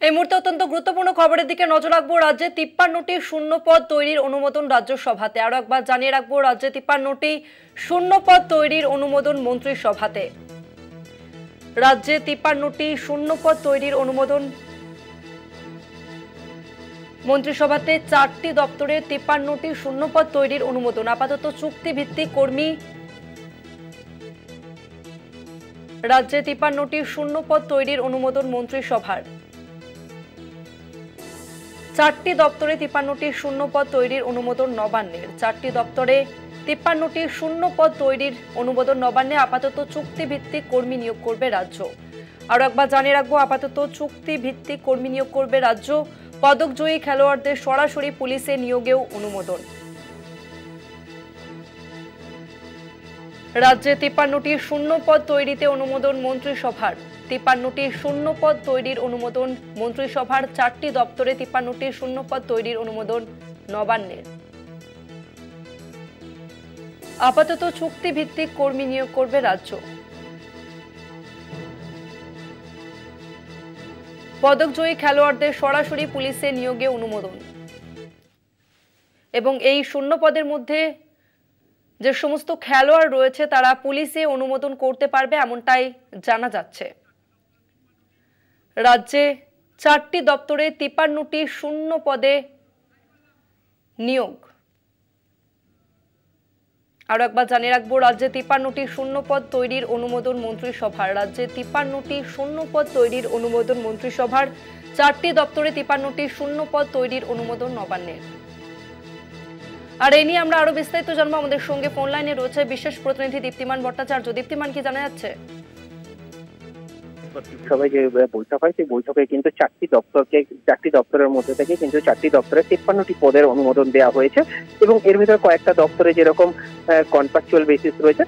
এই মুহূর্তে অত্যন্ত গুরুত্বপূর্ণ খবরের দিকে নজর রাখবো। রাজ্যে 53টি শূন্য পদ তৈরির অনুমোদন রাজ্যসভাতে। আরো একবার জানিয়ে রাখবো, রাজ্যে 53টি শূন্য পদ তৈরির অনুমোদন মন্ত্রিসভাতে। রাজ্যে 53টি শূন্য পদ তৈরির অনুমোদন মন্ত্রিসভাতে। 4টি দপ্তরে 53টি শূন্য পদ তৈরির অনুমোদন। আপাতত চুক্তিভিত্তিক কর্মী। রাজ্যে 53টি শূন্য পদ তৈরির অনুমোদন মন্ত্রিসভার। 4টি দপ্তরে 53টি শূন্য পদ তৈরির অনুমোদন নবান্নের। 4টি দপ্তরে 53টি শূন্য পদ তৈরির অনুমোদন নবান্নে। আপাতত চুক্তিভিত্তিক কর্মী নিয়োগ করবে রাজ্য। আরো একবার জানিয়ে রাখবো, আপাতত চুক্তিভিত্তিক কর্মী নিয়োগ করবে রাজ্য। পদকজয়ী খেলোয়াড়দের সরাসরি পুলিশে নিয়োগেও অনুমোদন। রাজ্যে 53টি শূন্য পদ তৈরিতে অনুমোদন মন্ত্রিসভার। 53টি শূন্য পদ তৈরির অনুমোদন মন্ত্রিসভার। 4টি দপ্তরে 53টি শূন্য পদ তৈরির অনুমোদন নবান্নের। আপাতত চুক্তিভিত্তিক কর্মী নিয়োগ করবে রাজ্য। পদকজয়ী খেলোয়াড়দের সরাসরি পুলিশে নিয়োগে অনুমোদন। এবং এই শূন্য পদের মধ্যে যে সমস্ত খেলোয়াড় রয়েছে তারা পুলিশে অনুমোদন করতে পারবে, এমনটাই জানা যাচ্ছে। রাজ্যে 4টি দপ্তরে 53টি শূন্য পদে নিয়োগ। আরো একবার জানিয়ে রাখবো, রাজ্যে 53টি শূন্য পদ তৈরির অনুমোদন মন্ত্রিসভার। রাজ্যে 53টি শূন্য পদ তৈরির অনুমোদন মন্ত্রিসভার। 4টি দপ্তরে 53টি শূন্য পদ তৈরির অনুমোদন নবান্নের। আর এই নিয়ে আমরা আরো বিস্তারিত জানবো। আমাদের সঙ্গে ফোন লাইনে রয়েছে বিশেষ প্রতিনিধি দীপ্তিমান ভট্টাচার্য। দীপ্তিমান, কি জানা যাচ্ছে? সবাই যে বৈঠক হয় সেই বৈঠকে কিন্তু 4টি দপ্তরের মধ্যে থেকে কিন্তু 4টি দপ্তরে 53টি পদের অনুমোদন দেওয়া হয়েছে এবং এর ভিতরে কয়েকটা দপ্তরে যেরকম কন্ট্রাকচুয়াল বেসিস রয়েছে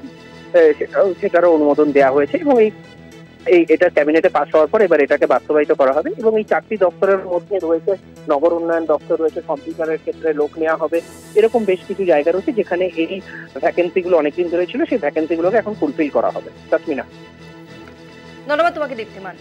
সেটারও অনুমোদন দেওয়া হয়েছে এবং এটা ক্যাবিনেটে পাস হওয়ার পর এবার এটাকে বাস্তবায়িত করা হবে। এবং এই 4টি দপ্তরের মধ্যে রয়েছে নগর উন্নয়ন দপ্তর রয়েছে, কম্পিউটারের ক্ষেত্রে লোক নেওয়া হবে, এরকম বেশ কিছু জায়গা রয়েছে যেখানে এই ভ্যাকেন্সিগুলো অনেকদিন ধরে ছিল, সেই ভ্যাকেন্সিগুলোকে এখন ফুলফিল করা হবে। তাসমিনা, ধন্যবাদ তোমাকে দীপ্তিমান।